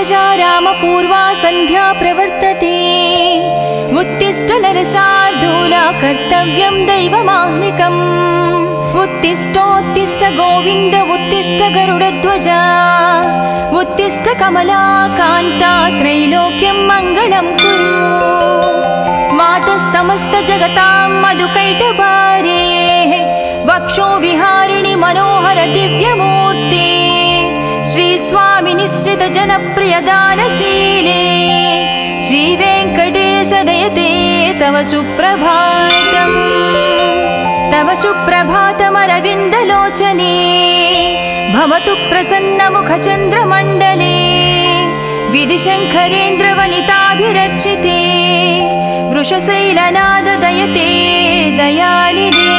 उत्तिष्ठजा रामपूर्वा सन्ध्या प्रवर्तते उत्तिष्ठ नरशार्दूला कर्तव्यं दैवमाह्निकम् उत्तिष्ठोत्तिष्ठ गोविन्द उत्तिष्ठ गरुडध्वजा उत्तिष्ठ कमलाकान्ता त्रैलोक्यं मङ्गलं कुरु मातः समस्त जगतां मधुकैटभारे वक्षो विहारिणि मनोहर दिव्यमूर्ते श्री स्वामी निश्रित जनप्रिय दानशीले श्री वेंकटेश दयते तव सुप्रभातम् तव सुप्रभातमरविन्दलोचने भवतु प्रसन्नमुखचन्द्रमण्डले विधिशङ्करेन्द्रवनिताभिरर्चिते वृषशैलनाद दयते दयानिधे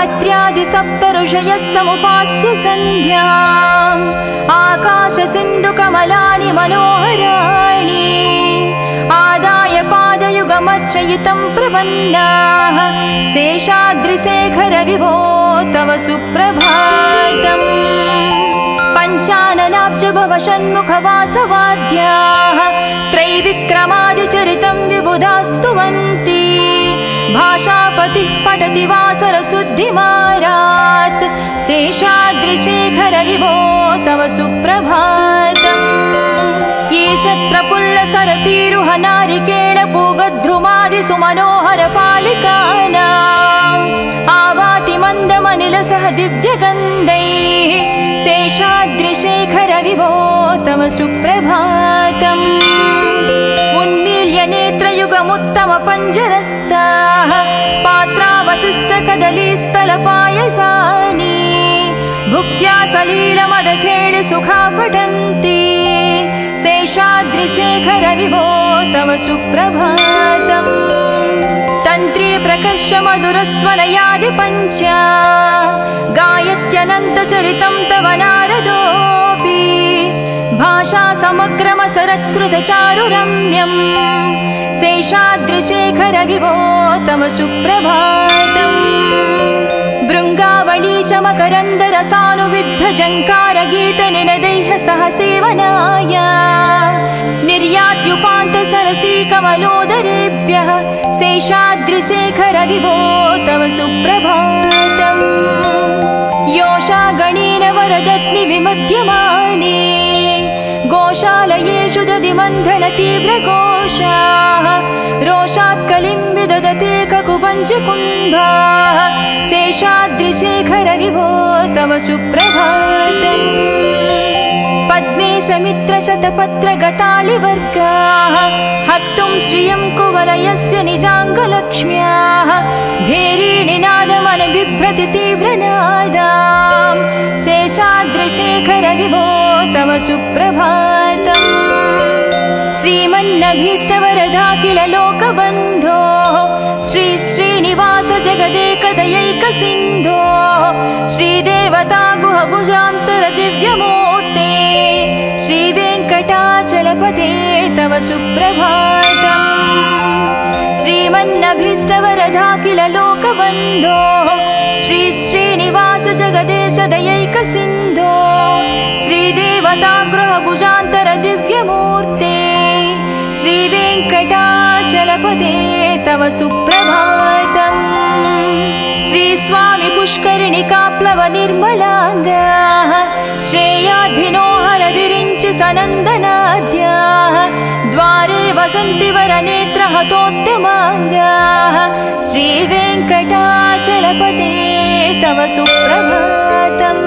अत्र्यादिसप्तऋषयः समुपास्य सन्ध्याम् आकाशसिन्धुकमलानि मनोहराणि आदाय पादयुगमर्चयितं प्रपन्नाः शेषाद्रिशेखर विभो तव सुप्रभातम् पञ्चाननाब्ज भव षण्मुखवासवाद्याः त्रैविक्रमादिचरितं विबुधास्तुवन्ति भाषापतिः पठति वासरशुद्धिमारात् शेषाद्रिशेखर विभो तव सुप्रभातम् ईषत् प्रफुल्ल सरसीरुह नारिकेळ पूगद्रुमादि सुमनोहर पालिकानाम् आवाति मन्दमनिलसह दिव्यगन्धैः शेषाद्रिशेखर विभो तव सुप्रभातम् उन्मील्य नेत्रयुगमुत्तम पञ्जरस्ताः पात्रावशिष्ट कदलीस्थलपायसानि भुक्त्या सलीलमदखेळ सुखा पठन्ति शेषाद्रिशेखर विभो तव सुप्रभातम् तन्त्री प्रकर्ष मधुरस्वनयादि पञ्चा गायत्यनन्तचरितं तव नारदोऽपि भाषा समग्रमसरत्कृतचारुरम्यम् शेषाद्रिशेखर विभो तव सुप्रभातम् भृङ्गावळी च मकरन्दरसानुविद्ध जङ्कारगीतनिनदैः सह सेवनाय निर्यात्युपान्त सरसी कमलोदरेभ्यः शेषाद्रिशेखर विभो तव सुप्रभातम् योषा गणेन वरदत्नि विमध्यमाने गोशालयेषु दधिमन्थन तीव्रघोषाः रोषात् कलिं विदधते ककुपञ्चकुम्भाः शेषाद्रिशेखर विभो तव सुप्रभातम् पद्मेशमित्रशतपत्रगतालिवर्गाः हर्तुं श्रियं कुवलयस्य निजाङ्गलक्ष्म्याः भेरीनिनादमनबिभ्रति तीव्रनादां शेषाद्रिशेखर विभो तव सुप्रभातम् श्रीमन्नभीष्टवरदाखिल लोकबन्धो श्री श्रीनिवास जगदेकदयैकसिन्धो श्रीदेवता गुहभुजान्तर दिव्यमूर्ते श्रीवेङ्कटाचलपते तव सुप्रभातम् श्रीमन्नभीष्टवरदाखिल लोकबन्धो श्री श्रीनिवास जगदेश दयैकसिन्धो श्रीदेवता गृहभुजान्तर दिव्यमूर्ते श्रीवेङ्कटाचलपते तव सुप्रभातम् श्री स्वामी पुष्करिणिकाप्लव निर्मलाङ्गाः श्रेयाधिनो हर विरिञ्चि सनन्दनाद्याः द्वारे वसन्ति वरनेत्र हतोत्तमाङ्गाः श्रीवेङ्कटाचलपते तव सुप्रभातम्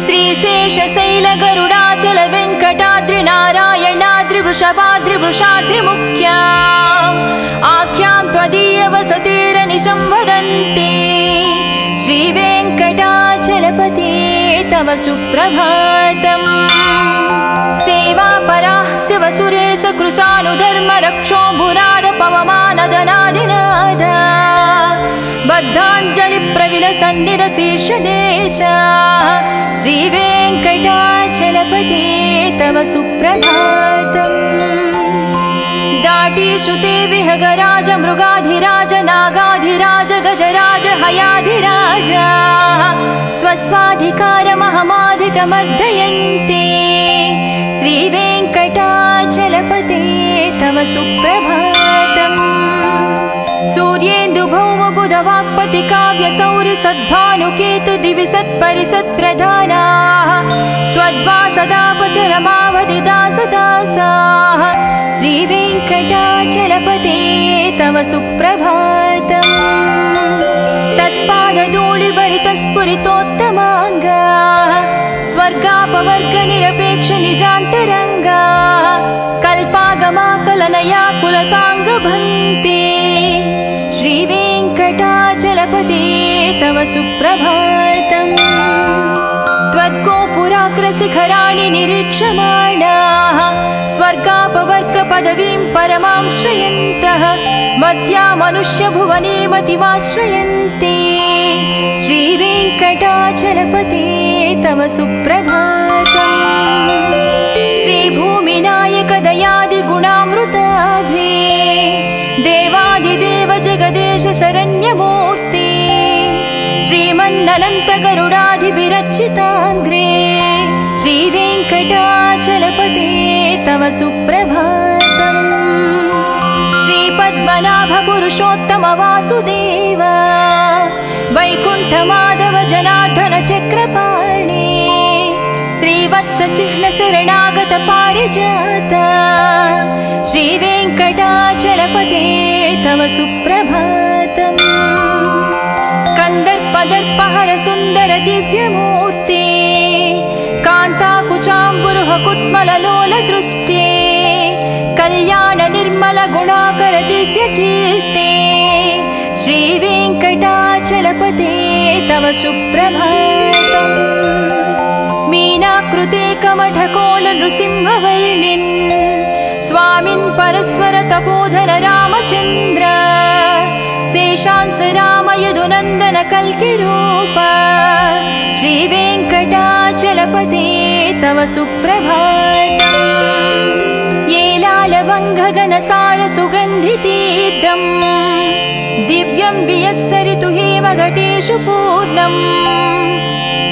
श्रीशेषशैल गरुडाचल वेङ्कटाद्रि नारायणाद्रि वृषभाद्रि वृषाद्रि मुख्याम् आख्यां त्वदीय वसतिरनिशं वदन्ति श्रीवेङ्कटाचलपते तव सुप्रभातम् सेवापराः शिवसुरेश कृशानुधर्म रक्षो भुराद पवमानदनादिनाद बद्धाञ्जलि प्रविलसन्निध शीर्षदेश श्रीवेङ्कटाचलपते तव सुप्रभातम् दाटीषु ते विहगराज मृगाधिराज नागाधिराज गजराज हयाधिराज स्वस्वाधिकारमहमाधिकमर्दयन्ते तव सुप्रभातम् सूर्येन्दु भौम बुध वाक्पति काव्य सौर्य सद्भानुकेतु दिवि सत्परिसत्प्रधानाः त्वद्वासदापचरमावधि दासदासाः श्रीवेङ्कटाचलपते तव सुप्रभातम् तत्पादधूलिभरितस्फुरितोत्तमाङ्गा स्वर्गापवर्ग निरपेक्ष निजान्तरङ्गा कल्पागमाकलनया कुलताङ्गभन्ते श्रीवेङ्कटाचलपते तव सुप्रभातम् त्वद्गोपुराग्रशिखराणि निरीक्षमाणाः स्वर्गापवर्गपदवीं परमां श्रयन्तः मर्त्या मनुष्यभुवने मतिमाश्रयन्ते श्रीवेङ्कटाचलपते तव सुप्रभातम् श्रीभूमिनायक दयादिगुणामृताभे देवादिदेव जगदेश शरण्यमूर्ते श्रीमन्ननन्त गरुडाधिभिरर्चिताङ्ग्रे श्रीवेङ्कटाचलपते तव सुप्रभातम् श्रीपद्मनाभ पुरुषोत्तम वासुदेव वैकुण्ठमाधव जनार्दन चक्रपाणि श्रीवत्स चिह्न शरणागत पारिजात श्रीवेङ्कटाचलपते तव सुप्रभातम् कन्दर्पदर्पहर सुन्दर दिव्यमूर्ते कान्ताकुचाम्बुरुह कुट्मललोल दृष्टे कल्याण निर्मल गुणाकर दिव्यकीर्ते श्रीवेङ्कटाचलपते तव सुप्रभातम् मीनाकृते कमठकोल नृसिंहवर्णिन् स्वामिन् परस्वर तपोधर रामचन्द्र शेषांस राम यदुनन्दन कल्किरूप श्रीवेङ्कटाचलपते तव सुप्रभातम् येलालवङ्घगनसार सुगन्धितीर्थम् दिव्यं वियत्सरितु हेमघटेषु पूर्णम्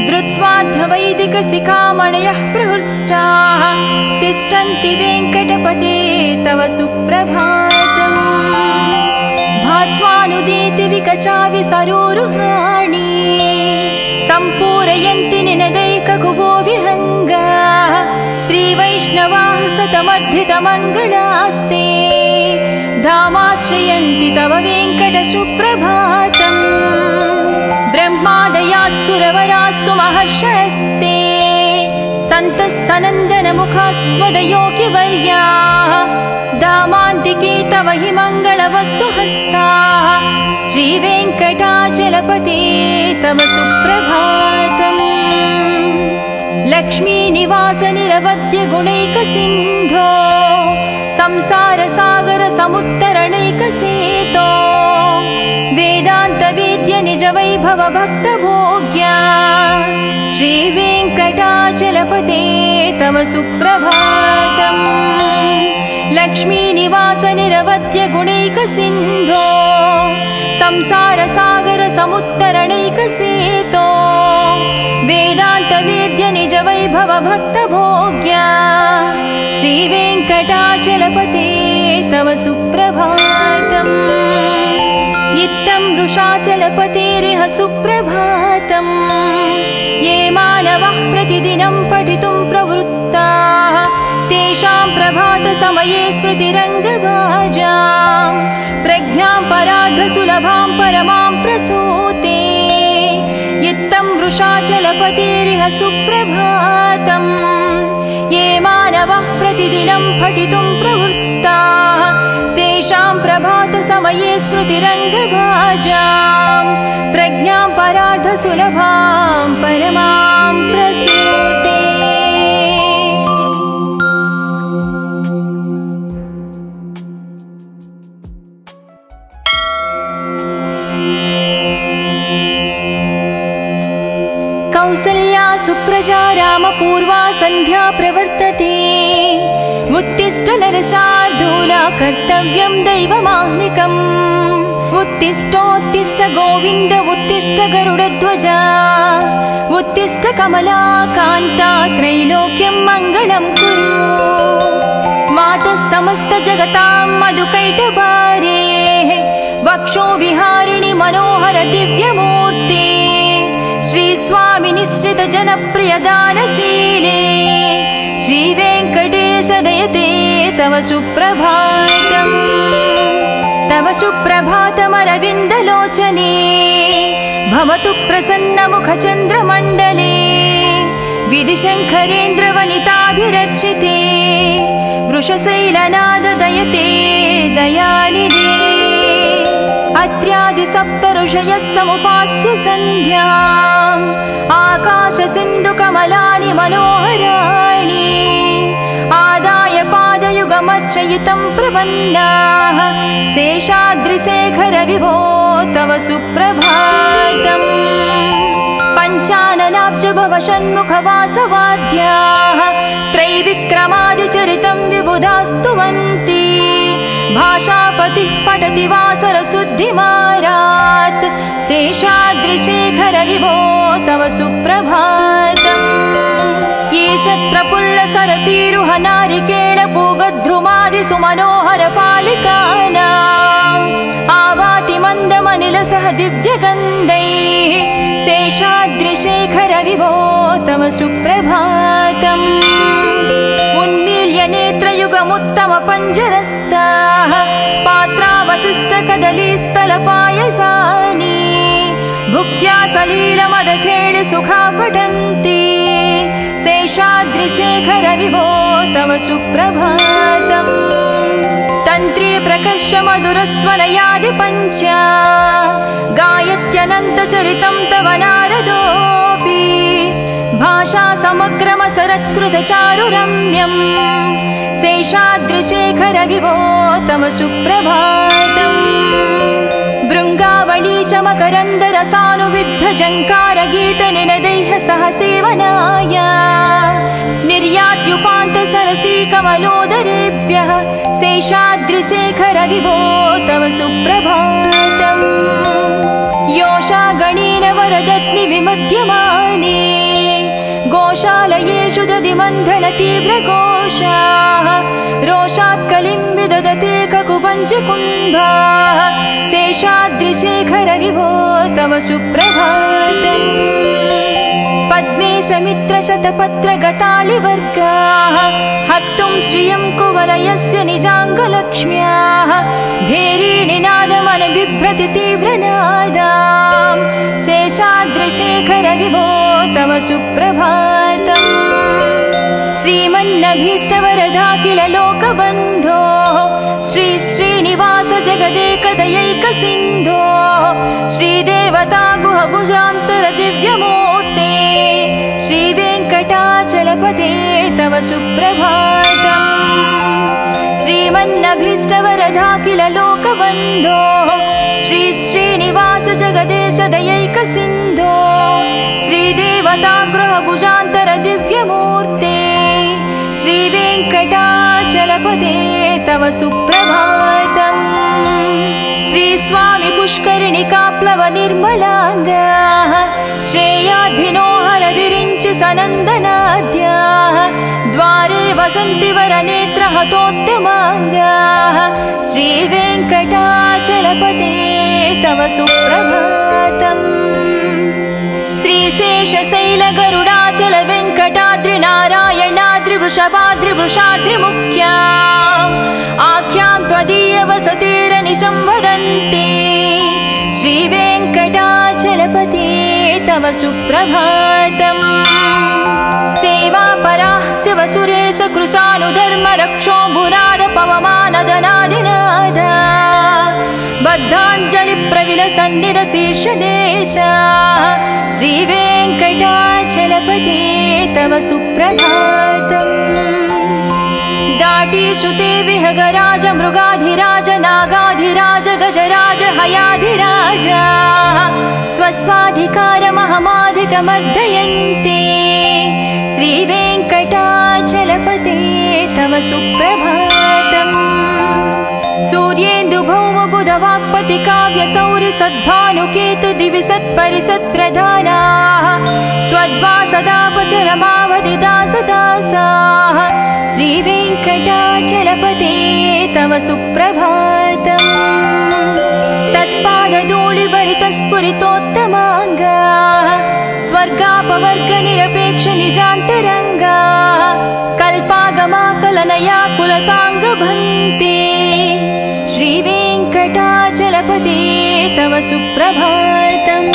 धृत्वाद्धवैदिकशिखामणयः प्रहृष्टाः तिष्ठन्ति वेङ्कटपते तव सुप्रभातम् भास्वानुदीति विकचावि सरोरुहाणि सम्पूरयन्ति निनदैककुबो विहङ्गाः श्रीवैष्णवाः सतमर्धितमङ्गलास्ते धामाश्रयन्ति तव वेङ्कट सुप्रभातम् ब्रह्मादयास्सुरवरास्सु महर्षयस्ते सन्तः सनन्दनमुखास्त्वदयोगिवर्याः धामान्तिके तव हि मङ्गलवस्तु हस्ताः श्रीवेङ्कटाचलपते तव सुप्रभातम् लक्ष्मीनिवास निरवद्य गुणैकसिन्धो संसारसागर समुत्तरणैकसेतो वेदान्तवेद्य निज वैभव भक्तभोग्या श्रीवेङ्कटाचलपते तव सुप्रभातम् लक्ष्मीनिवास निरवद्य गुणैकसिन्धो संसारसागर समुत्तरणैकसेतो वेदान्तवेद्य निज वैभव भक्तभोग्या श्रीवेङ्कटाचलपते तव सुप्रभातम् इत्थं वृषाचलपतेरिह सुप्रभातम् ये मानवः प्रतिदिनं पठितुं प्रवृत्ताः तेषां प्रभातसमये स्मृतिरङ्गभाजां प्रज्ञां परार्धसुलभां परमां प्रसूते इत्थं वृषाचलपतेरिह सुप्रभातम् ये मानवः प्रतिदिनं पठितुं प्रवृत्ताः तेषां प्रभातसमये स्मृतिरङ्गभाजां प्रज्ञां परार्धसुलभां परमां प्रसूते कौसल्या सुप्रजा रामपूर्वा सन्ध्या प्रवर्तते उत्तिष्ठ नरशार्दूला कर्तव्यं दैवमाह्निकम् उत्तिष्ठोत्तिष्ठ गोविन्द उत्तिष्ठ गरुडध्वजा उत्तिष्ठ कमलाकान्ता त्रैलोक्यं मङ्गलं कुरु मातः समस्त जगतां मधुकैटभारे वक्षो विहारिणि मनोहर दिव्यमूर्ते श्री स्वामी निश्रित जनप्रिय दानशीले श्री वेंकटेश दयते तव सुप्रभातम् तव सुप्रभातमरविन्दलोचने भवतु प्रसन्नमुखचन्द्रमण्डले विधिशङ्करेन्द्रवनिताभिरर्चिते वृषशैलनाददयते दयानिधे अत्र्यादिसप्तऋषयः समुपास्य सन्ध्याम् आकाशसिन्धुकमलानि मनोहराणि आदाय पादयुगमर्चयितं प्रपन्नाः शेषाद्रिशेखर विभो तव सुप्रभातम् पञ्चाननाब्ज भव षण्मुखवासवाद्याः त्रैविक्रमादिचरितं विबुधास्तुवन्ति भाषापतिः पठति वासरशुद्धिमारात् शेषाद्रिशेखर विभो तव सुप्रभातम् ईशत्प्रफुल्लसरसीरुह नारिकेळपूगद्रुमादि सुमनोहर पालिकानाम् आवाति मन्दमनिलसह दिव्यगन्धैः शेषाद्रिशेखर विभो तव सुप्रभातम् उन्मील्य नेत्रयुगमुत्तमपञ्जरस्ताः पात्रावशिष्टकदलीस्थलपायसानि भुक्त्या सलीलमदखेळ सुखा पठन्ति शेषाद्रिशेखर विभो तव सुप्रभातम् तन्त्री प्रकर्ष मधुरस्वनयादि पञ्चा गायत्यनन्तचरितं तव नारदोऽपि भाषा समग्रमसरत्कृतचारुरम्यम् शेषाद्रिशेखर विभो तव सुप्रभातम् भृङ्गावळी च मकरन्दरसानुविद्धझङ्कारगीतनिनदैः सह सेवनाय निर्यात्युपान्तसरसी कमलोदरेभ्यः शेषाद्रिशेखर विभो तव सुप्रभातम् योषा गणेन वरदत्नि विमध्यमाने गोशालयेषु दधिमन्थन तीव्रघोषाः रोषात् कलिं विदधते ककुपञ्चकुम्भाः शेषाद्रिशेखर विभो तव सुप्रभातम् पद्मे समित्रशतपत्रगतालिवर्गाः हर्तुं श्रियं कुवलयस्य निजाङ्गलक्ष्म्याः भेरीनिनादमनबिभ्रति तीव्रनादाम् शेषाद्रिशेखर विभो तव सुप्रभातम् श्रीमन्नभीष्टवरदाखिल लोकबन्धो श्री श्रीनिवास जगदेकदयैकसिन्धो श्रीदेवता गुहभुजान्तर दिव्यमूर्ते श्रीवेङ्कटाचलपते तव सुप्रभातम् श्रीमन्नभीष्टवरदाखिल लोकबन्धो श्री श्रीनिवास जगदेश दयैकसिन्धो श्रीदेवता गृहभुजान्तर दिव्यमूर्ते श्रीवेङ्कटाचलपते तव सुप्रभातम् श्री स्वामी पुष्करिणिकाप्लव निर्मलाङ्गाः श्रेयाधिनो हर विरिञ्चि सनन्दनाद्याः द्वारे वसन्ति वरनेत्रहतोत्तमाङ्गाः श्रीवेङ्कटाचलपते तव सुप्रभातम् श्रीशेषशैलगरुडाचल वेङ्कटाद्रि नारायणाद्रि वृषभाद्रि वृषाद्रिमुख्या आख्यां त्वदीय वसतिरनिशं वदन्ति श्रीवेङ्कटाचलपते तव सुप्रभातम् सेवापराः शिवसुरेश कृशानुधर्म रक्षो भुराद पवमानदनादिनाद बद्धाञ्जलिप्रविलसन्निध शीर्षदेशा श्रीवेङ्कटाचलपते तव सुप्रभातम् दाटीषु ते विहगराज मृगाधिराज नागाधिराज गजराज हयाधिराज स्वस्वाधिकारमहमाधिकमर्दयन्ते श्रीवेङ्कटाचलपते तव सुप्रभातम् सूर्येन्दुभौमबुधवाक्पति काव्यसौरि सद्भानुकेतु दिवि सत्परिसत्प्रधानाः त्वद्वासदापचरमावधिदासदासाः श्रीवेङ्कटाचलपते सुप्रभातम् तत्पादधूलिभरितस्फुरितोत्तमाङ्गा स्वर्गापवर्गनिरपेक्ष निजान्तरङ्गा कल्पागमाकलनया कुलताङ्गभन्ते श्रीवेङ्कटाचलपते तव सुप्रभातम्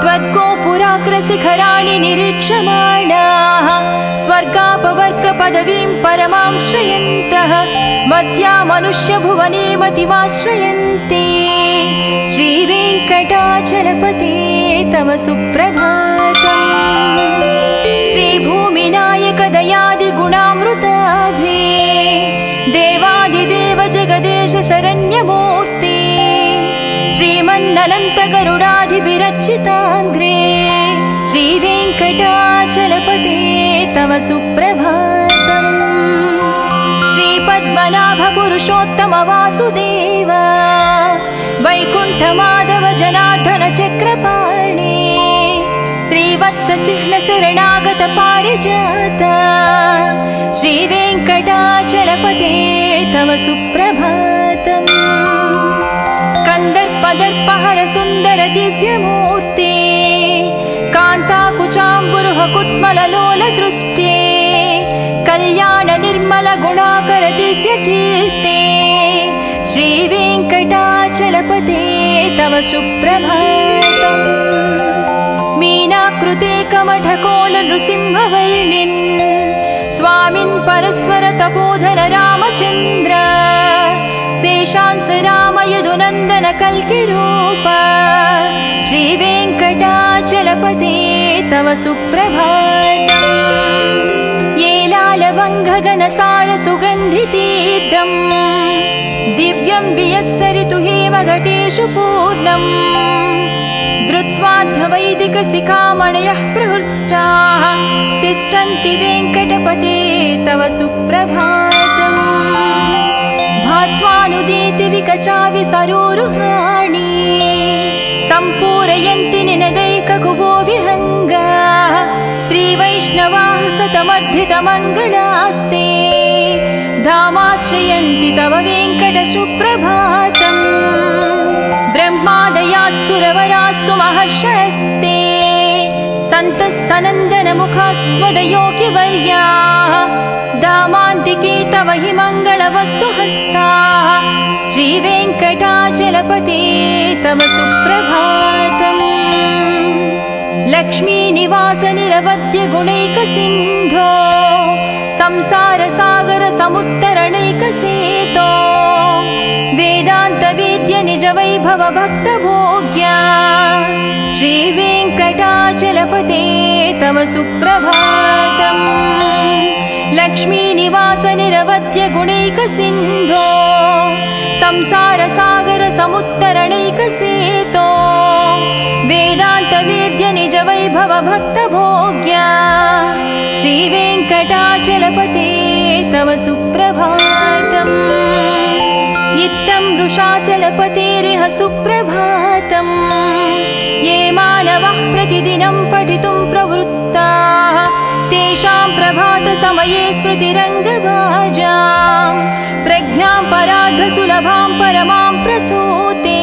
त्वद्गोपुराग्रशिखराणि निरीक्षमाणाः स्वर्गापवर्गपदवीं परमां श्रयन्तः मर्त्या मनुष्यभुवने मतिमाश्रयन्ते श्रीवेङ्कटाचलपते तव सुप्रभातम् श्रीभूमिनायक दयादिगुणामृताभे देवादिदेव जगदेश शरण्यमूर्ते श्रीमन्ननन्त गरुडाधिभिरर्चिताङ्ग्रे श्रीवेङ्कटाचलपते तव सुप्रभातम् श्रीपद्मनाभ पुरुषोत्तम वासुदेव वैकुण्ठमाधव जनार्दन चक्रपाणे श्रीवत्स चिह्न शरणागत पारिजात श्रीवेङ्कटाचलपते तव सुप्रभातम् कंदर्पदर्पहर सुंदर दिव्यमूर्ते कांताकुचाम्बुरुह कुट्मललोल दृष्टे कल्याण निर्मल गुणाकर दिव्यकीर्ते श्रीवेङ्कटाचलपते तव सुप्रभातम् मीनाकृते कमठकोल नृसिंहवर्णिन् स्वामिन् परस्वर तपोधर रामचन्द्र शेषांस राम यदुनन्दन कल्किरूप श्रीवेङ्कटाचलपते तव सुप्रभातम् येलालवङ्घगनसार सुगन्धितीर्थम् दिव्यं वियत्सरितु हेमघटेषु पूर्णम् धृत्वाद्धवैदिकशिखामणयः प्रहृष्टाः तिष्ठन्ति वेङ्कटपते तव सुप्रभातम् भास्वानुदीति विकचावि सरोरुहाणि सम्पूरयन्ति निनदैककुभो विहङ्गाः श्रीवैष्णवाः सतमर्धितमङ्गलास्ते धामाश्रयन्ति तव वेङ्कट सुप्रभातम् ब्रह्मादयाः सुरवराः सुमहर्षयस्ते सन्तः सनन्दनमुखास्त्वदयोगिवर्याः धामान्तिके तव हि मङ्गलवस्तुहस्ताः श्रीवेङ्कटाचलपते तव सुप्रभातम् लक्ष्मीनिवास निरवद्य गुणैकसिन्धो संसारसागर समुत्तरणैकसेतो वेदान्तवेद्य निज वैभव भक्तभोग्या श्रीवेङ्कटाचलपते तव सुप्रभातम् लक्ष्मीनिवास निरवद्य गुणैकसिन्धो संसारसागर समुत्तरणैकसेतो वेदान्तवेद्य निज वैभव भक्तभोग्या श्रीवेङ्कटाचलपते तव सुप्रभातम् इत्थं वृषाचलपतेरिह सुप्रभातम् ये मानवः प्रतिदिनं पठितुं प्रवृत्ताः तेषां प्रभातसमये स्मृतिरङ्गभाजां प्रज्ञां परार्धसुलभां परमां प्रसूते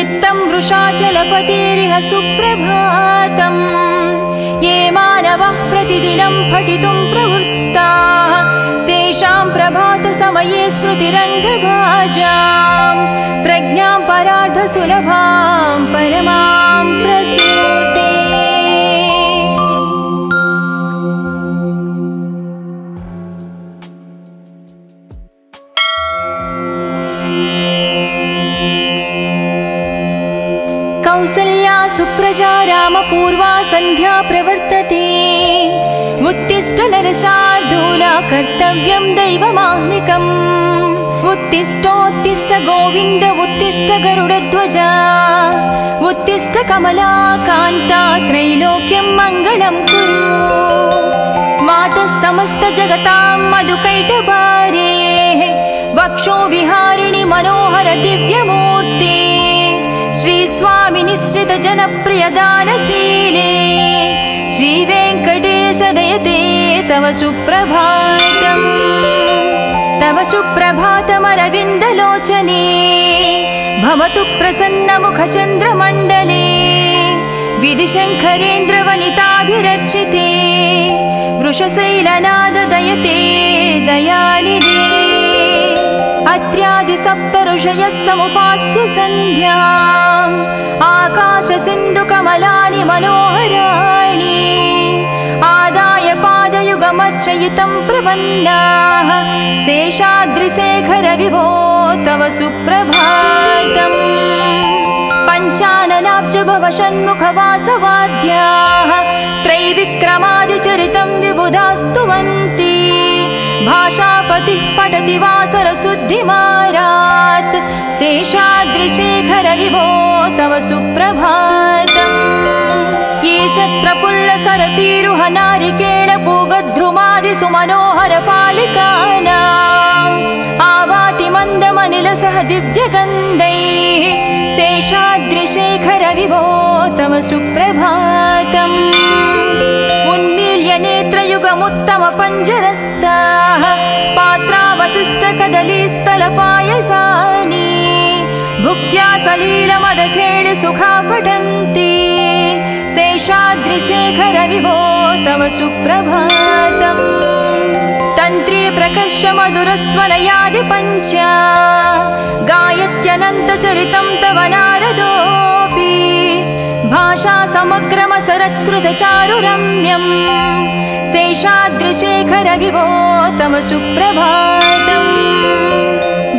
इत्थं वृषाचलपतेरिह सुप्रभातम् ये मानवः प्रतिदिनं पठितुं प्रवृत्ताः तेषां प्रभातसमये स्मृतिरङ्गभाजां प्रज्ञां परार्धसुलभां परमां प्रसूते कौसल्या सुप्रजा रामपूर्वा सन्ध्या प्रवर्तते उत्तिष्ठ नरशार्दूला कर्तव्यं दैवमाह्निकम् उत्तिष्ठोत्तिष्ठ गोविन्द उत्तिष्ठ गरुडध्वजा उत्तिष्ठ कमलाकान्ता त्रैलोक्यं मङ्गलं कुरु मातः समस्त जगतां मधुकैटभारे वक्षो विहारिणि मनोहर दिव्यमूर्ते श्री स्वामी निश्रित जनप्रिय दानशीले श्रीवेङ्कटेश दयते तव सुप्रभातम् तव सुप्रभातमरविन्दलोचने भवतु प्रसन्नमुखचन्द्रमण्डले विधिशङ्करेन्द्रवनिताभिरर्चिते वृषशैलनाददयते दयानिधे अत्र्यादिसप्तऋषयः समुपास्य सन्ध्याम् आकाशसिन्धुकमलानि मनोहराणि आदाय पादयुगमर्चयितं प्रपन्नाः शेषाद्रिशेखरविभो तव सुप्रभातम् पञ्चाननाब्जभवषण्मुखवासवाद्याः त्रैविक्रमादिचरितं विबुधास्तुवन्ति भाषापतिः पठति वासरशुद्धिमारात् शेषाद्रिशेखरविभो तव सुप्रभातम् ईषत्प्रफुल्लसरसीरुहनारिकेळपूगध्रुमादिसुमनोहरपालिकानाम् आवाति मन्दमनिलसह दिव्यगन्धैः शेषाद्रिशेखरविभो तव सुप्रभातम् उन्मील्य नेत्रयुगमुत्तमपञ्जरस्ताः पात्रावशिष्टकदलीस्थलपायसानि भुक्त्या सलीलमदखेळि सुखा पठन्ति शेषाद्रिशेखरविभो तव सुप्रभातम् तन्त्री प्रकर्षमधुरस्वनयादिपञ्च गायत्यनन्तचरितं तव नारदोऽपि भाषा समग्रमसरत्कृतचारुरम्यम् शेषाद्रिशेखरविभो तव सुप्रभातम्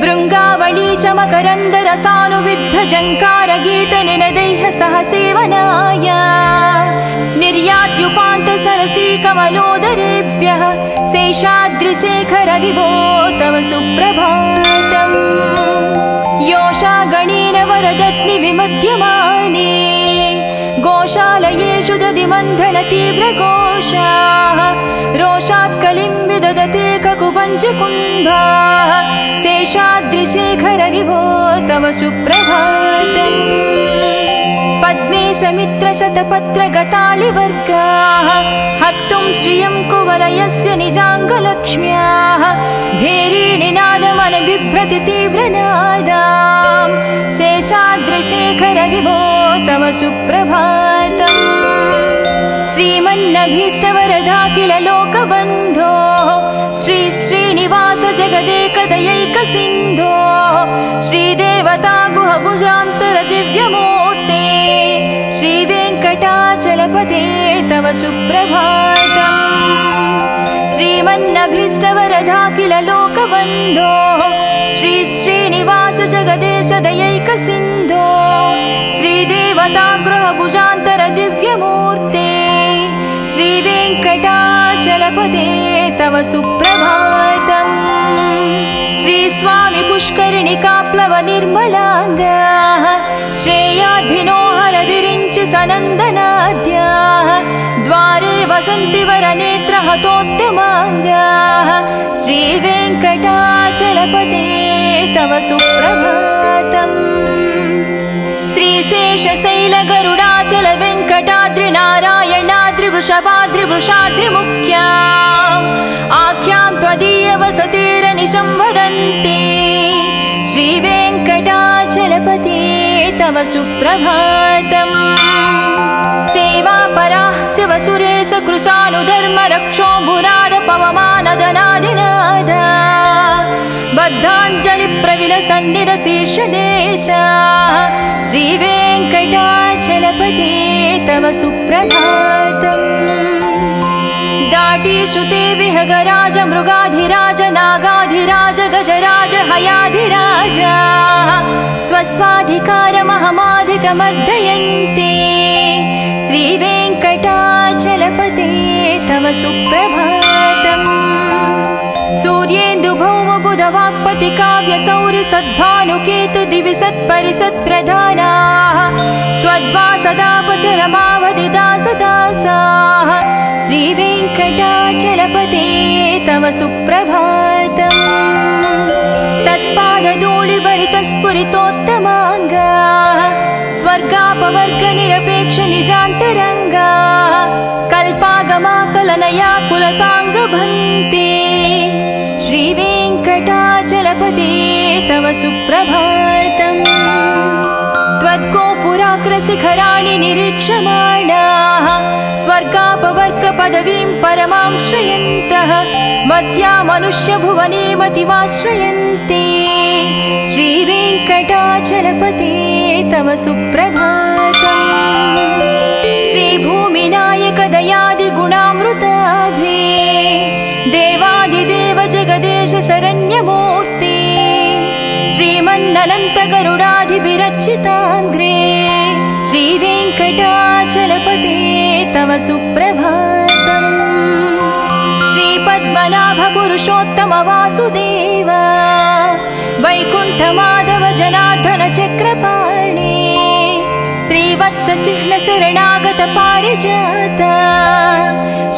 भृङ्गावळी च मकरन्दरसानुविद्धजङ्कारगीतनिनदैः सह सेवनाय निर्यात्युपान्तसरसीकमलोदरेभ्यः शेषाद्रिशेखरविभो तव सुप्रभातम् योषागणेन वरदत्नि विमध्यमाने गोशालयेषु दधिमन्थनतीव्रघोषाः रोषात् कलिं विदधते ककुपञ्चकुम्भाः शेषाद्रिशेखरविभो तव सुप्रभातम् पद्मेशमित्रशतपत्रगतालिवर्गाः हर्तुं श्रियं कुवलयस्य निजाङ्गलक्ष्म्याः भेरीनिनादमनबिभ्रति तीव्रनादाम् शेषाद्रिशेखरविभो तव सुप्रभातम् श्रीमन्नभीष्टवरदा किल लोकबन्धो श्री श्रीनिवास जगदेकदयैकसिन्धो श्रीदेवता गुहभुजान्तर दिव्यमूर्ते श्रीवेङ्कटाचलपते तव सुप्रभातम् श्रीमन्नभीष्टवरदा किल लोकबन्धो श्री श्रीनिवास जगदेश दयैकसिन्धो श्रीदेवता गृहभुजान्तर दिव्यमूर्ते श्रीवेङ्कटाचलपते तव सुप्रभातम् श्रीस्वामि पुष्करिणिकाप्लव निर्मलाङ्गाः श्रेयाधिनो हरविरिञ्चि सनन्दनाद्याः द्वारे वसन्ति वरनेत्रहतोत्तमाङ्गाः श्रीवेङ्कटाचलपते तव सुप्रभातम् श्रीशेषशैलगरुडाचल वेङ्कटाद्रिनारायणाद्रिवृषभाद्रिवृषाद्रिमुख्या आख्यां त्वदीयवसतिरनिशं वदन्ति श्रीवेङ्कटाचलपते तव सुप्रभातम् सेवापराः शिवसुरेश कृशानुधर्मरक्षोऽम्बुनाद पवमानदनादिनाद बद्धाञ्जलिप्रविलसन्निधशीर्षदेशा श्रीवेङ्कटाचलपते तव सुप्रभातम् दाटीश्रुते विहगराज मृगाधिराज नागाधिराज गजराज हयाधिराज स्वस्वाधिकारमहमाधिकमर्दयन्ते श्रीवेङ्कटाचलपते तव सुप्रभातम् सूर्येन्दुभौमबुधवाक्पति काव्यसौरि सद्भानुकेतु दिवि सत्परिसत्प्रधानाः त्वद्वासदापचरमावधिदासदासाः श्रीवेङ्कटाचलपते तव सुप्रभातम् तत्पादधूलिभरितस्फुरितोत्तमाङ्गाः स्वर्गापवर्गनिरपेक्षनिजान्तरङ्गाः कल्पागमाकलनया कुलताङ्गभन्ते श्रीवेङ्कटा सुप्रभातम् त्वद्गोपुराग्रशिखराणि निरीक्षमाणाः स्वर्गापवर्गपदवीं परमां श्रयन्तः मर्त्या मनुष्यभुवने मतिमाश्रयन्ते श्रीवेङ्कटाचलपते तव सुप्रभातम् श्रीभूमिनायक दयादिगुणामृताभे देवादिदेव जगदेश शरण्यमूर्ते श्रीमन्ननन्तगरुडाधिविरचिताङ्ग्रे श्रीवेङ्कटाचलपते तव सुप्रभातम् श्रीपद्मनाभ पुरुषोत्तम वासुदेव वैकुण्ठमाधव जनार्दन चक्रपाणे श्रीवत्सचिह्न शरणागत पारिजात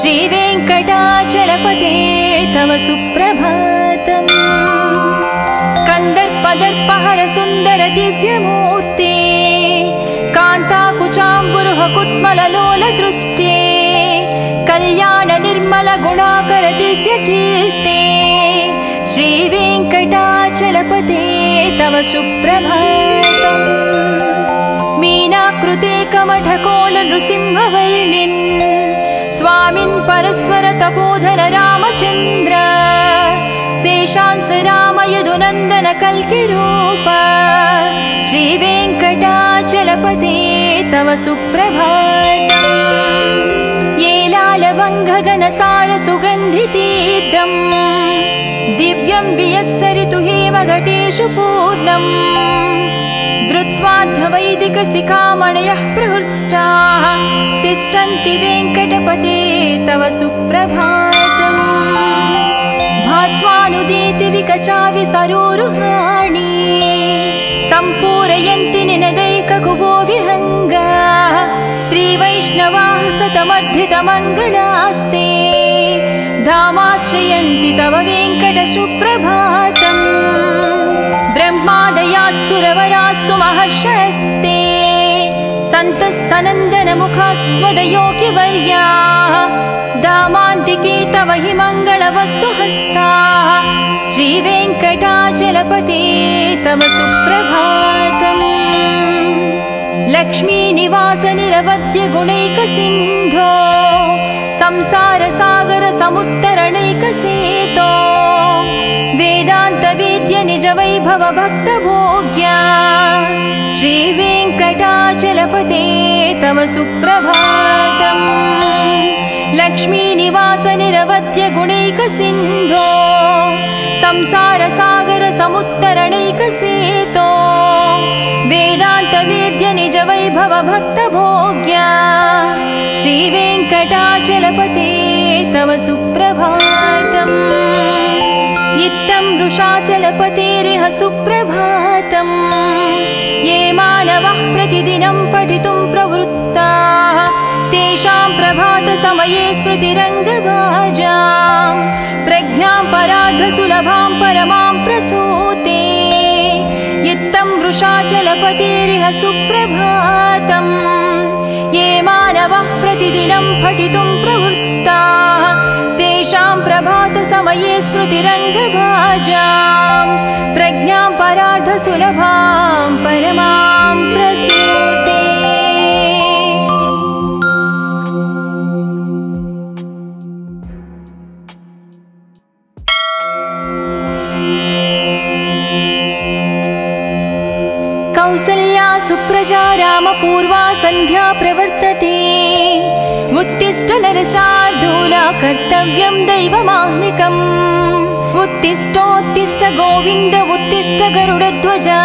श्रीवेङ्कटाचलपते तव सुप्रभातम् कन्दर्पदर्पहर सुन्दर दिव्यमूर्ते कान्ताकुचाम्बुरुह कुट्मललोल दृष्टे कल्याण निर्मल गुणाकर दिव्यकीर्ते श्रीवेङ्कटाचलपते तव सुप्रभातम् मीनाकृते कमठकोल नृसिंहवर्णिन् स्वामिन् परस्वर तपोधन रामचन्द्र शेषांस राम यदुनन्दन कल्किरूप श्रीवेङ्कटाचलपते तव सुप्रभातम् येलालवङ्घगनसार सुगन्धितीर्थम् दिव्यं वियत्सरितु हेमघटेषु पूर्णम् धृत्वाध्वैदिकशिखामणयः प्रहृष्टाः तिष्ठन्ति वेङ्कटपते तव सुप्रभातम् भास्वानुदीति विकचाविसरोरुहाणि सम्पूरयन्ति निनदैककुबो विहङ्गाः श्रीवैष्णवाः सतमर्धितमङ्गलास्ते धामाश्रयन्ति तव वेङ्कटसुप्रभातम् ब्रह्मादयाः सुरवरास्सु महर्षयस्ते सन्तः सनन्दनमुखास्त्वदयोगिवर्याः धामान्तिके तव हि मङ्गलवस्तुहस्ताः श्रीवेङ्कटाचलपते तव सुप्रभातम् लक्ष्मीनिवास निरवध्य गुणैकसिन्धो संसारसागर समुत्तरणैकसेतो वेदान्तवेद्य निज वैभव भक्तभोग्या श्रीवेङ्कटाचलपते तव सुप्रभातम् लक्ष्मीनिवास निरवध्य गुणैकसिन्धो संसारसागर समुत्तरणैकसेतो वेदान्तवेद्य निज वैभव भक्तभोग्या श्रीवेङ्कटाचलपते तव सुप्रभातम् इत्थं वृषाचलपतेरिह सुप्रभातम् ये मानवः प्रतिदिनं पठितुं प्रवृत्ताः तेषां प्रभातसमये स्मृतिरङ्गभाजां प्रज्ञां परार्धसुलभां परमां प्रसूते इत्थं वृषाचलपतेरिह सुप्रभातम् ये मानवः प्रतिदिनं पठितुं प्रवृत्ताः तेषां प्रभातसमये स्मृतिरङ्गभाजां प्रज्ञां परार्धसुलभां परमां प्रसूते कौसल्या सुप्रजा रामपूर्वा सन्ध्या प्रवर्तते उत्तिष्ठ नरशार्दूला कर्तव्यं दैवमाह्निकम् उत्तिष्ठोत्तिष्ठ गोविन्द उत्तिष्ठ गरुडध्वजा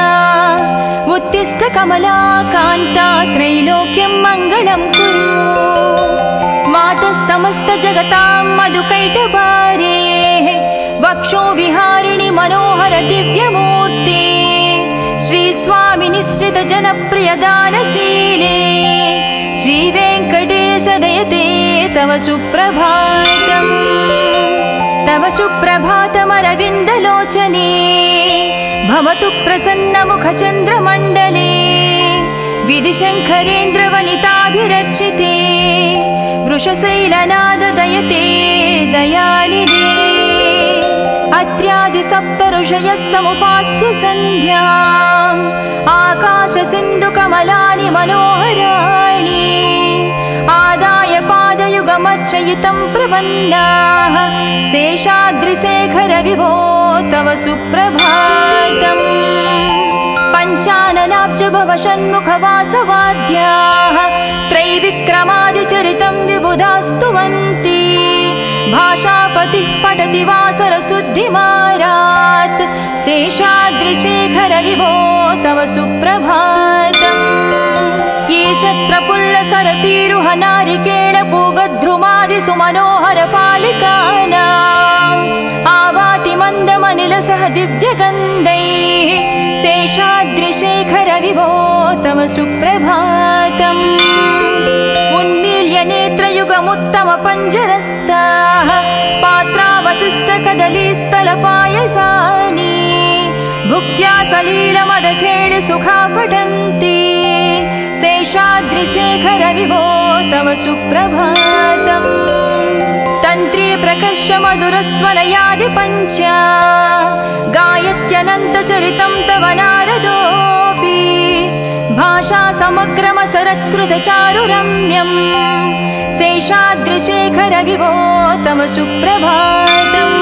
उत्तिष्ठ कमलाकान्ता त्रैलोक्यं मङ्गलं कुरु मातः समस्त जगतां मधुकैटभारे वक्षो विहारिणि मनोहर दिव्यमूर्ते श्री स्वामी निश्रित जनप्रिय दानशीले श्री वेङ्कटेश दयते तव सुप्रभातम् तव सुप्रभातमरविन्दलोचने भवतु प्रसन्नमुखचन्द्रमण्डले विधिशङ्करेन्द्रवनिताभिरर्चिते वृषशैलनाद दयते दयानिधे अत्र्यादि सप्त ऋषयः समुपास्य सन्ध्याम् आकाशसिन्धुकमलानि मनोहराणि आदाय पादयुगमर्चयितं प्रपन्नाः शेषाद्रिशेखर विभो तव सुप्रभातम् पञ्चाननाब्ज भव षण्मुखवासवाद्याः त्रैविक्रमादिचरितं विबुधास्तुवन्ति भाषापतिः पठति वासरशुद्धिमारात् शेषाद्रिशेखर विभो तव सुप्रभातम् ईशत्प्रफुल्लसरसीरुह नारिकेळपूगद्रुमादिसुमनोहरपालिकानाम् आवाति मन्दमनिलसह दिव्यगन्धैः शेषाद्रिशेखर विभो तव सुप्रभातम् उन्मील्य नेत्रयुगमुत्तमपञ्जरस्ताः पात्रावशिष्टकदलीस्थलपायसानि भुक्त्या सलीलमदखेळि सुखा पठन्ति शेषाद्रिशेखर विभो तव सुप्रभातम् तन्त्री प्रकर्ष मधुरस्वनयादिपञ्च गायत्यनन्तचरितं तव नारदोऽपि भाषा समग्रमसरत्कृतचारुरम्यम् शेषाद्रिशेखर विभो तव सुप्रभातम्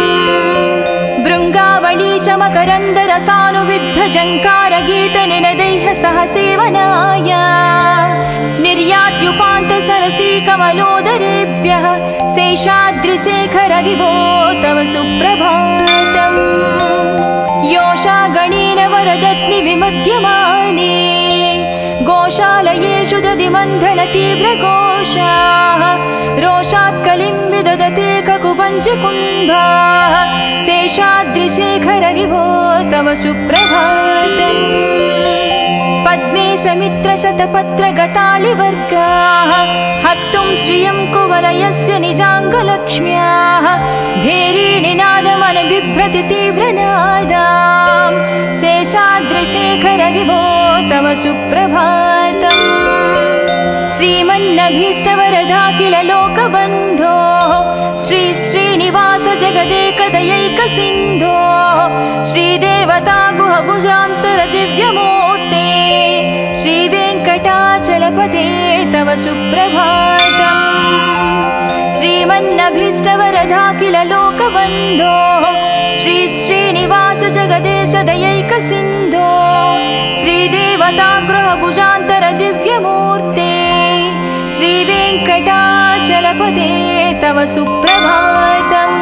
भृङ्गावळी च मकरन्दरसानुविद्धझङ्कारगीतनिनदैः सह सेवनाय निर्यात्युपान्तसरसी कमलोदरेभ्यः शेषाद्रिशेखर विभो तव सुप्रभातम् योषागणेन वरदत्नि विमध्यमाने गोशालयेषु दधिमन्थनतीव्रघोषाः रोषात् कलिं विदधते ककुपञ्चकुम्भाः शेषाद्रिशेखर विभो तव सुप्रभातम् पद्मेशमित्रशतपत्रगतालिवर्गाः हर्तुं श्रियं कुवलयस्य निजाङ्गलक्ष्म्याः भेरीनिनादमनबिभ्रति तीव्रनादाम् शेषाद्रिशेखर विभो तव सुप्रभातम् श्रीमन्नभीष्टवरदाखिल लोकबन्धो श्री श्रीनिवास जगदेकदयैकसिन्धो श्रीदेवता गुहभुजान्तर दिव्यमूर्ते श्रीवेङ्कटाचलपते तव सुप्रभातम् श्रीमन्नभीष्टवरदाखिल लोकबन्धो श्री श्रीनिवास जगदेश दयैकसिन्धो श्रीदेवता गृहभुजान्तर दिव्यमूर्ते श्रीवेङ्कटाचलपते तव सुप्रभातम्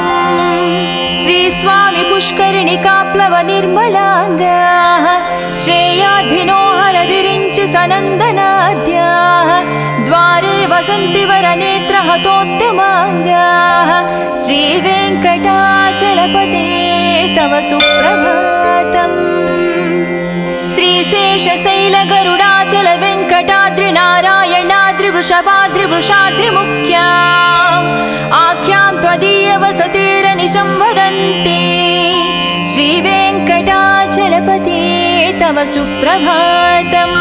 श्रीस्वामि पुष्करिणिकाप्लव निर्मलाङ्गाः श्रेयाधिनोहर विरिञ्चि सनन्दनाद्याः द्वारे वसन्ति वरनेत्रहतोत्तमाङ्गाः श्रीवेङ्कटाचलपते तव सुप्रभातम् श्रीशेषशैलगरुडाचल वेङ्कटाद्रिनारायणाद्रिवृषभाद्रिवृषाद्रिमुख्या आख्यां त्वदीयवसतिरनिशं वदन्ति श्रीवेङ्कटाचलपते तव सुप्रभातम्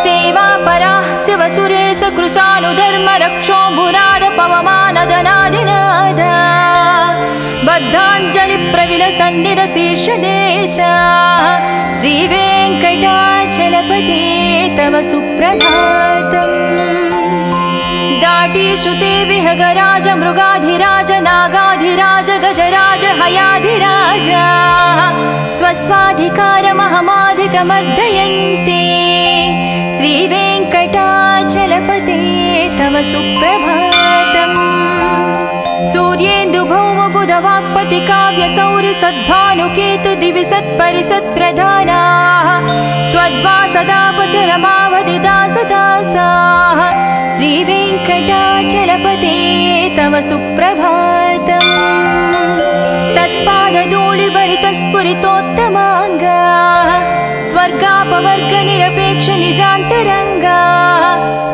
सेवापराः शिवसुरेश कृशानुधर्मरक्षोऽम्बुनाद पवमानदनादिनादा बद्धाञ्जलिप्रविलसन्निधशीर्षदेशा श्रीवेङ्कटाचलपते तव सुप्रभातम् दाटीशुते विहगराज मृगाधिराज नागाधिराज गजराज हयाधिराज स्वस्वाधिकारमहमाधिकमर्दयन्ते श्रीवेङ्कटाचलपते तव सुप्रभातम् सूर्येन्दुभौमबुधवाक्पति काव्यसौरि सद्भानुकेतु दिवि सत्परिसत्प्रधानाः त्वद्वासदापचरमावधिदासदासाः श्रीवेङ्कटाचलपते तव सुप्रभातम् तत्पादधूलिभरितस्फुरितोत्तमाङ्गाः स्वर्गापवर्गनिरपेक्ष निजान्तरङ्गाः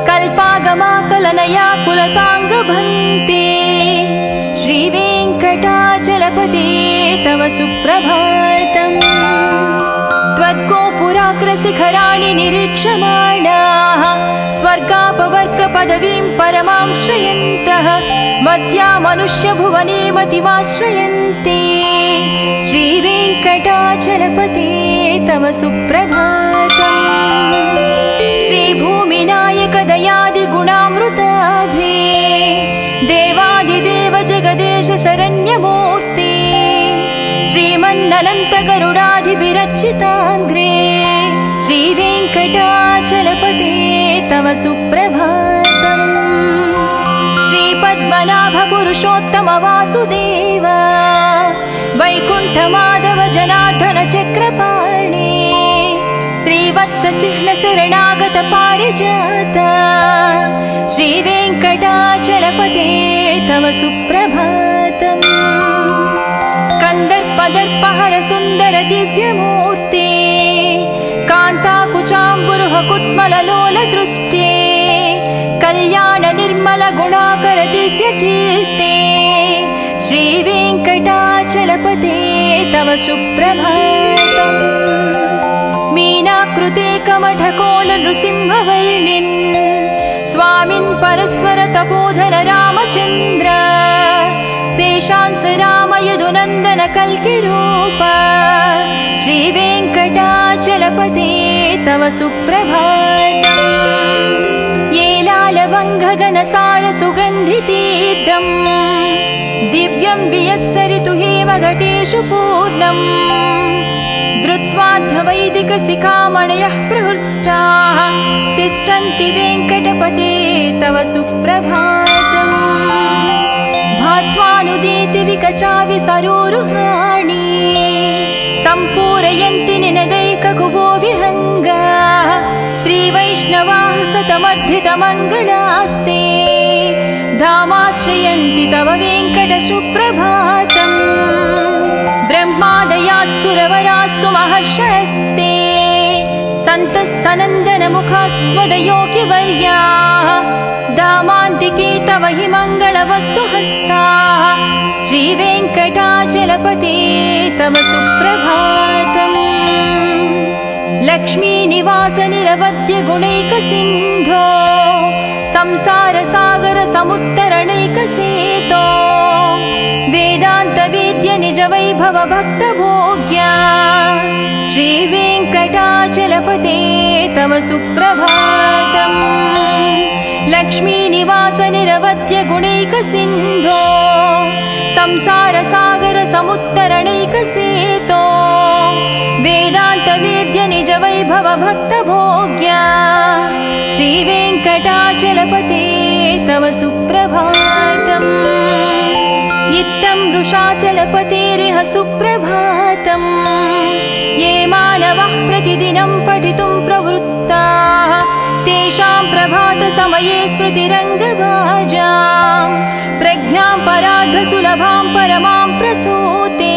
कल्पागमाकलनया कुलताङ्गभन्ते श्रीवेङ्कटाचलपते तव सुप्रभातम् त्वद्गोपुराग्रशिखराणि निरीक्षमाणाः स्वर्गापवर्गपदवीं परमां श्रयन्तः मर्त्या मनुष्यभुवने मतिमाश्रयन्ते श्री सुप्रभातम् श्रीभूमिनायक दयादिगुणामृताभे देवादिदेव जगदेश शरण्यमूर्ते श्रीमन्ननन्त गरुडाधिविरचिताङ्ग्रे श्रीवेङ्कटाचलपते तव सुप्रभातम् श्रीपद्मनाभ पुरुषोत्तम वासुदेव वैकुण्ठमाधव जनार्दन चक्रपाणे श्रीवत्स चिह्न शरणागत पारिजात श्रीवेङ्कटाचलपते तव सुप्रभातम् कंदर्पदर्पहर सुन्दर दिव्यमूर्ते कान्ताकुचाम्बुरुह कुट्मललोल दृष्टे कल्याण निर्मल गुणाकर दिव्यकीर्ते श्रीवेङ्कटाचलपते तव सुप्रभातम् मीनाकृते कमठकोल नृसिंहवर्णिन् स्वामिन् परस्वर तपोधन रामचन्द्र शेषांस राम यदुनन्दन कल्किरूप श्रीवेङ्कटाचलपते तव सुप्रभातम् येलालवङ्घगणसार सुगन्धितीर्थम् दिव्यं वियत्सरितु हेमघटेषु पूर्णम् धृत्वाद्धवैदिकशिखामणयः प्रहृष्टाः तिष्ठन्ति वेङ्कटपते तव सुप्रभातम् भास्वानुदीति विकचाविसरोरुहाणि सम्पूरयन्ति निनदैककुभो विहङ्गा श्रीवैष्णवाः सतमर्धितमङ्गलास्ते धामाश्रयन्ति तव वेङ्कटसुप्रभातम् ब्रह्मादयास्सुरवरास्सु महर्षयस्ते सन्तः सनन्दनमुखास्त्वदयोगिवर्याः धामान्तिके तव हि मङ्गलवस्तुहस्ताः श्रीवेङ्कटाचलपते तव सुप्रभातम् लक्ष्मीनिवास निरवध्य गुणैकसिन्धो संसारसागर समुत्तरणैकसेतो वेदान्तवेद्य निज वैभव भक्तभोग्या श्रीवेङ्कटाचलपते तव सुप्रभातम् लक्ष्मीनिवास निरवध्य गुणैकसिन्धो संसारसागर समुत्तरणैकसेतो वेदान्तवेद्य निज वैभव भक्तभोग्या श्रीवेङ्कटाचलपते तव सुप्रभातम् इत्थं वृषाचलपतेरिह सुप्रभातम् ये मानवः प्रतिदिनं पठितुं प्रवृत्ताः तेषां प्रभातसमये स्मृतिरङ्गभाजां प्रज्ञां परार्धसुलभां परमां प्रसूते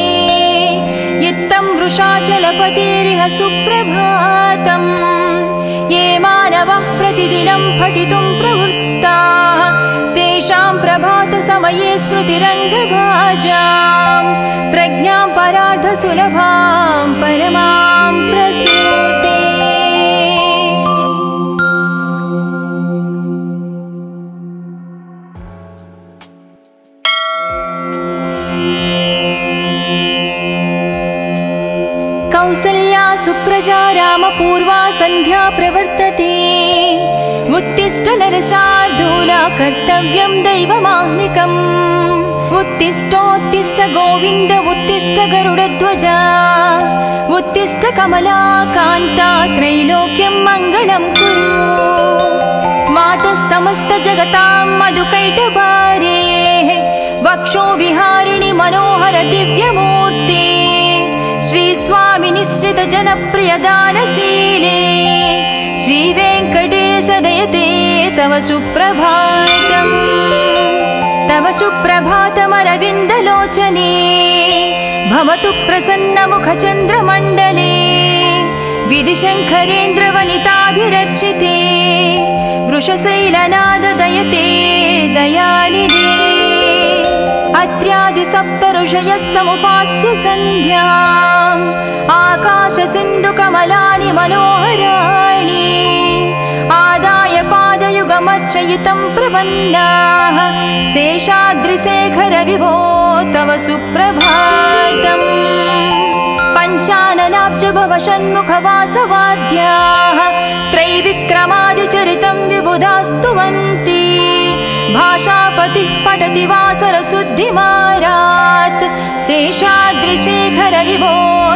इत्थं वृषाचलपतेरिह सुप्रभातम् ये मानवः प्रतिदिनं पठितुं प्रवृत्ताः तेषां प्रभातसमये स्मृतिरङ्गभाजां प्रज्ञां परार्धसुलभां परमां प्रसूते कौसल्या सुप्रजा रामपूर्वा सन्ध्या प्रवर्तते उत्तिष्ठ नरशार्दूला कर्तव्यं दैवमाह्निकम् उत्तिष्ठोत्तिष्ठ गोविन्द उत्तिष्ठ गरुडध्वजा उत्तिष्ठ कमला कान्ता त्रैलोक्यं मङ्गलं कुरु मातः समस्त जगतां मधुकैटभारे वक्षो विहारिणि मनोहर दिव्यमूर्ते श्री स्वामी निश्रित जनप्रिय दानशीले श्री वेङ्कटेश दयते तव सुप्रभातम् तव सुप्रभातमरविन्दलोचने भवतु प्रसन्नमुखचन्द्रमण्डले विधिशङ्करेन्द्रवनिताभिरर्चिते वृषशैलनाद दयते दयानिधे अत्र्यादिसप्तऋषयः समुपास्य सन्ध्याम् आकाशसिन्धुकमलानि मनोहराणि आदाय पादयुगमर्चयितं प्रपन्नाः शेषाद्रिशेखर विभो तव सुप्रभातम् पञ्चाननाब्ज पञ्चभवषण्मुखवासवाद्याः त्रैविक्रमादिचरितं विबुधास्तुवन्ति भाषापतिः पठति वासरशुद्धिमारात् शेषाद्रिशेखर विभो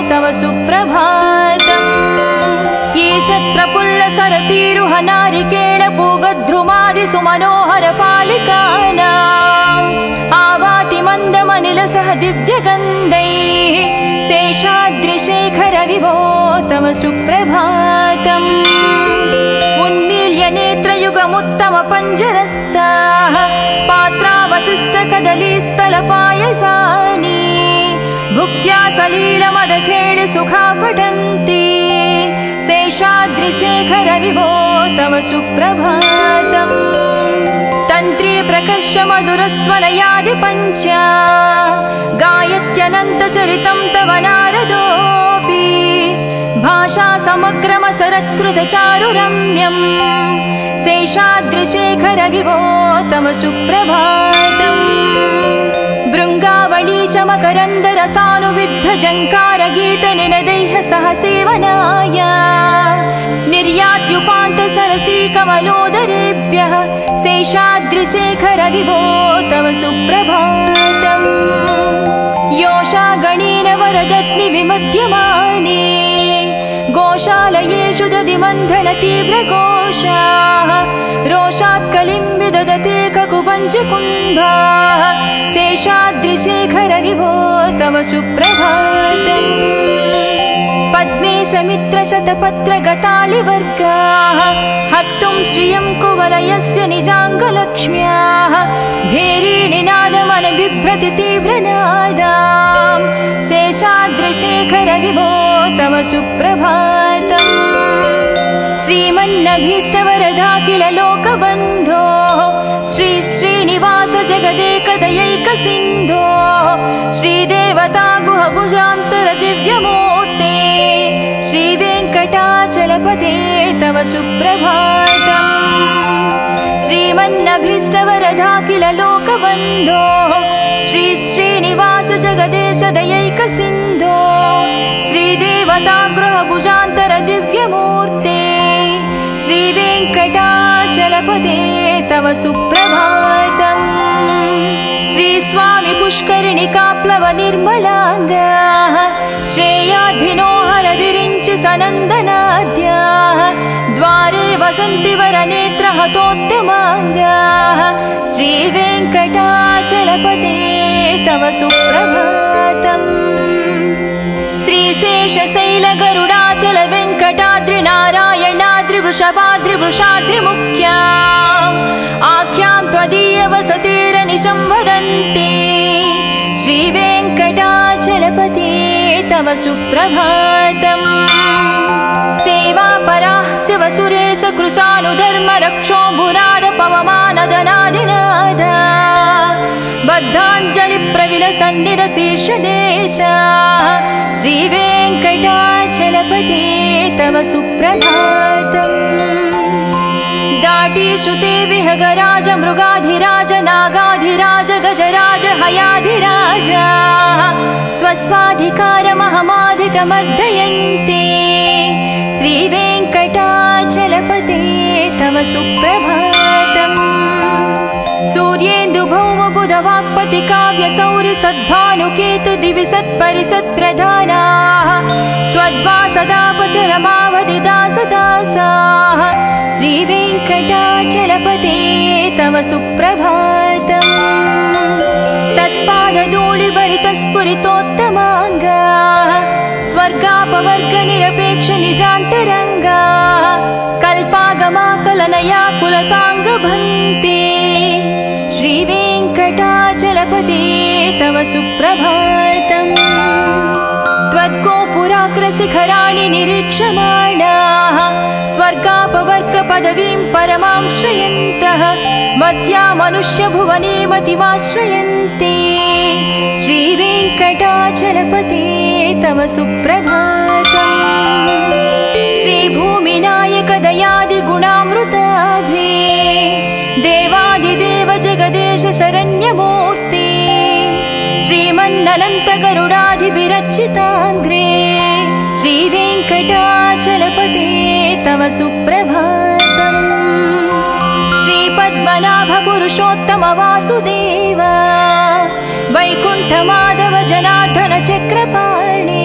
तव सुप्रभातम् ईषत्प्रफुल्लसरसीरुह नारिकेळ पूगद्रुमादिसुमनोहरपालिकानाम् आवाति मन्दमनिलसह दिव्यगन्धैः शेषाद्रिशेखर विभो तव सुप्रभातम् उन्मील्य नेत्रयुगमुत्तमपञ्जरस्ताः पात्रावशिष्टकदलीस्थलपायसानि भुक्त्या सलीलमदखेळि सुखा पठन्ति शेषाद्रिशेखर विभो तव सुप्रभातम् तन्त्री प्रकर्ष मधुरस्वनयादि पञ्चा गायत्यनन्तचरितं तव नारदोऽपि भाषा समग्रमसरत्कृतचारुरम्यम् शेषाद्रिशेखर विभो तव सुप्रभातम् भृङ्गावळी च मकरन्दरसानुविद्धझङ्कारगीतनिनदैः सह सेवनाय निर्यात्युपान्तसरसी कमलोदरेभ्यः शेषाद्रिशेखर विभो तव सुप्रभातम् योषा गणेन वरदत्नि विमध्यमाने गोशालयेषु दधिमन्थन तीव्रघोषाः रोषात् कलिं विदधते ककुपञ्चकुम्भाः शेषाद्रिशेखर विभो तव सुप्रभातम् पद्मेशमित्रशतपत्रगतालिवर्गाः हर्तुं श्रियं कुवलयस्य निजाङ्गलक्ष्म्याः भेरीनिनादमनबिभ्रति तीव्रनादां शेषाद्रिशेखर विभो तव सुप्रभातम् श्रीमन्नभीष्टवरदाखिल लोकबन्धो श्री श्रीनिवास जगदेकदयैकसिन्धो श्रीदेवता गुहभुजान्तर दिव्यमूर्ते श्रीवेङ्कटाचलपते तव सुप्रभातम् श्रीमन्नभीष्टवरदाखिल लोकबन्धो श्री श्रीनिवास जगदेश दयैकसिन्धो श्रीदेवता गृहभुजान्तर दिव्यमूर्ते श्रीवेङ्कटाचलपते तव सुप्रभातम् श्रीस्वामि पुष्करिणिकाप्लव निर्मलाङ्गाः श्रेयाधिनोहर विरिञ्चि सनन्दनाद्याः द्वारे वसन्ति वरनेत्रहतोत्तमाङ्गाः श्रीवेङ्कटाचलपते तव सुप्रभातम् श्रीशेषशैलगरुडाचल वेङ्कटाद्रिनारायणाद्रिवृषभाद्रिवृषाद्रिमुख्या आख्यां त्वदीयवसतिरनिशं वदन्ति श्रीवेङ्कटाचलपते तव सुप्रभातम् सेवापराः शिवसुरेश कृशानुधर्मरक्षोऽम्बुनाद पवमानदनादिनादा बद्धाञ्जलिप्रविलसन्निधशीर्षदेशा श्रीवेङ्कटाचलपते तव सुप्रभातम् दाटीश्रुते विहगराज मृगाधिराज नागाधिराज गजराज हयाधिराज स्वस्वाधिकारमहमाधिकमर्दयन्ते श्रीवेङ्कटाचलपते तव सुप्रभातम् सूर्येन्दुभौमबुधवाक्पति काव्यसौरि सद्भानुकेतु दिवि सत्परिसत्प्रधानाः त्वद्वासदापचरमावधिदासदासाः श्रीवेङ्कटाचलपते तव सुप्रभातम् तत्पादधूलिभरितस्फुरितोत्तमाङ्गाः स्वर्गापवर्गनिरपेक्षनिजान्तरङ्गाः कल्पागमाकलनया कुलताङ्गभन्ते श्रीवेङ्कटाचलपते तव सुप्रभातम् त्वद्गोपुराग्रशिखराणि निरीक्षमाणाः स्वर्गापवर्गपदवीं परमां श्रयन्तः मत्या मनुष्यभुवने मतिमाश्रयन्ते श्रीवेङ्कटाचलपते तव सुप्रभातम् श्रीभूमिनायकदयादिगुणामृताभे देवादिदेव जगदेश शरण्यमूर्ते श्रीमन्ननन्तगरुडाधिभिरर्चिताङ्घ्रे श्रीवे सुप्रभातम् श्रीपद्मनाभ पुरुषोत्तम वासुदेव वैकुण्ठमाधव जनार्दन चक्रपाणि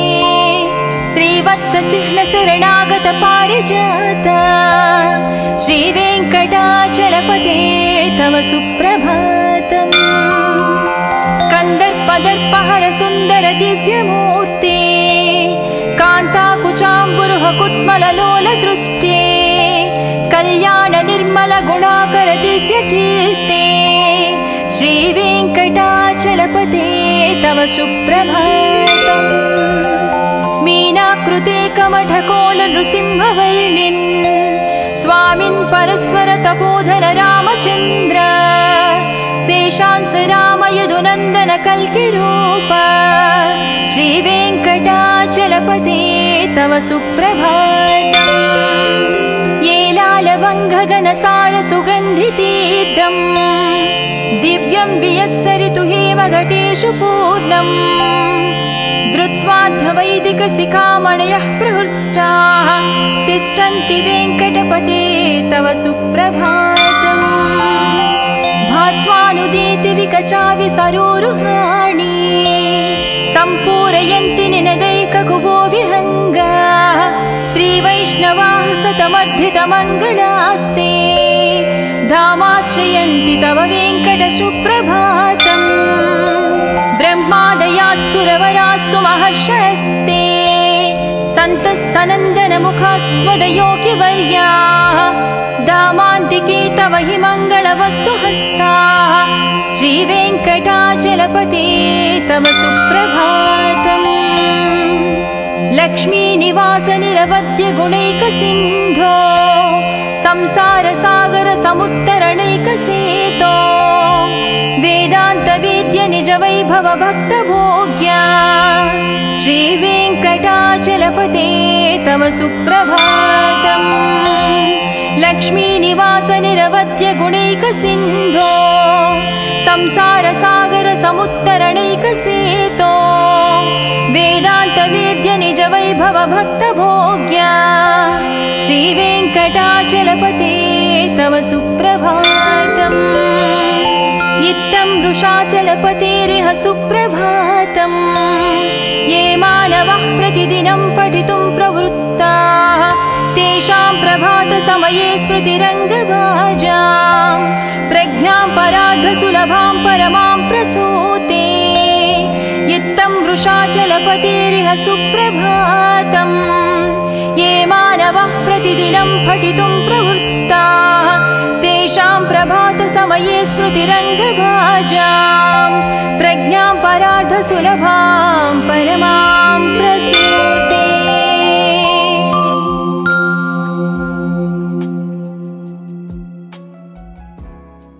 श्रीवत्स चिह्न शरणागत पारिजात श्रीवेङ्कटाचलपते तव सुप्रभातम् कन्दर्पदर्पहर सुन्दर दिव्यमूर्ते कान्ताकुचाम्बुरुह कुट्मललोल दृष्टे कल्याण निर्मल गुणाकर दिव्यकीर्ते श्रीवेङ्कटाचलपते तव सुप्रभातम् मीनाकृते कमठकोल नृसिंहवर्णिन् स्वामिन् परस्वर तपोधन रामचन्द्र शेषांस राम यदुनन्दन कल्किरूप श्रीवेङ्कटाचलपते तव सुप्रभातम् येलालवङ्घगणसार सुगन्धितीर्थम् दिव्यं वियत्सरितु हेमघटेषु पूर्णम् धृत्वाद्धवैदिकशिखामणयः प्रहृष्टाः तिष्ठन्ति वेङ्कटपते तव सुप्रभातम् भास्वानुदीति विकचावि सरोरुहाणि सम्पूरयन्ति निनदैककुबो विहङ्गा श्रीवैष्णवाः सतमर्धितमङ्गलास्ते धामाश्रयन्ति तव वेङ्कट सुप्रभातम् ब्रह्मादयास्सुरवरास्सु महर्षयस्ते सन्तः सनन्दनमुखास्त्वदयोगिवर्याः दामान्तिके तव हि मङ्गलवस्तु हस्ताः श्रीवेङ्कटाचलपते तव सुप्रभातम् लक्ष्मीनिवास निरवध्य गुणैकसिन्धो संसारसागर समुत्तरणैकसेतो वेदान्तवेद्य निज वैभव भक्तभोग्या श्रीवेङ्कटाचलपते तव सुप्रभातम् लक्ष्मीनिवास निरवध्य गुणैकसिन्धो संसारसागर समुत्तरणैकसेतो वेदान्तवेद्य निज वैभव भक्तभोग्या श्रीवेङ्कटाचलपते तव सुप्रभातम् इत्थं वृषाचलपतेरिह सुप्रभातम् ये मानवः प्रतिदिनं पठितुं प्रवृत्ताः तेषां प्रभातसमये स्मृतिरङ्गभाजां प्रज्ञां परार्धसुलभां परमां प्रसूते इत्थं वृषाचलपतेरिह सुप्रभातम् ये मानवः प्रतिदिनं पठितुं प्रवृत्ताः तेषां प्रभातसमये स्मृतिरङ्गभाजां प्रज्ञां परार्धसुलभां परमां